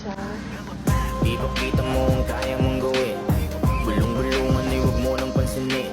siya. Ipakita mo ang kaya mong gawin. Bulong-bulungan ay huwag mo nang pansinin.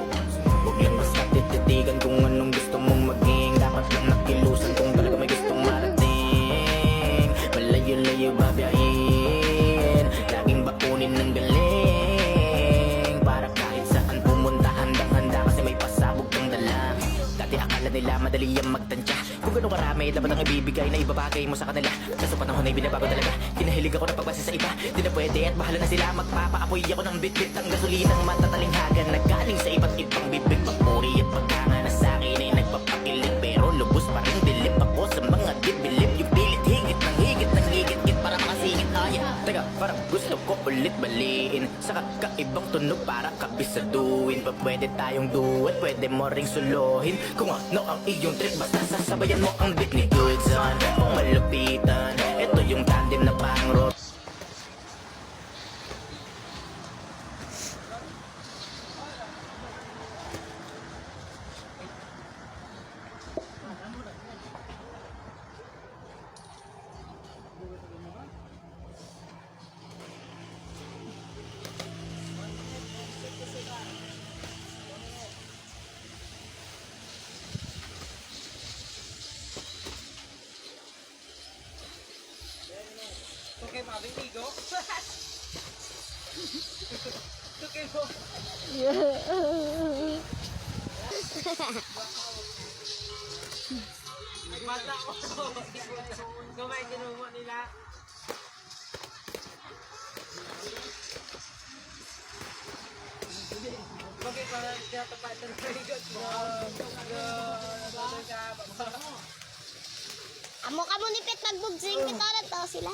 Huwag lang basta tititigan kung anong gusto mong maging. Dapat lang nakilusan kung talaga may gustong marating. Malayo-layo babiyahin, laging bakunin ng galing. Para kahit saan pumunta handang-handa kasi may pasabog kang dala. Dati akala nila madali ang magtansya. Kung gano'ng karami dapat ang ibibigay na ibabagay mo sa kanila. Kaso panahon ay binabago talaga. Kinahilig ako na pagbasa sa iba. Di na pwede at bahala na sila. Magpapaapoy ako ng bit-bit ang gasolinang matatalinghagan na galing sa iba't ibang bibig. Papuri at pagkanga na sa'kin ay nagpapakilig. Pero lubos pa rin dilip ako sa mga dibilip. Yung pilit higit ng higit para makasingit. Teka, parang gusto ko ulit baliin sa kakaibang tunog para kabisaduin. Pa pwede tayong duet, pwede mo ring suluhin. Kung ano ang iyong trip, basta sasabayan mo ang beat ni Goodson. Kung malupitan, ito yung tandem na pangrot. Okay, mabing ligo. Okay po. Bata ko. Kumay kinuha nila. Bakit parang tinatapatan ng ligot mo? Amo ka mo nipit magbugsing kita na to sila.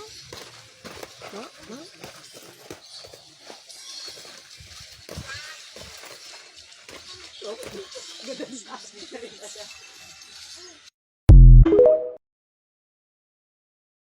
Ganda sa akin.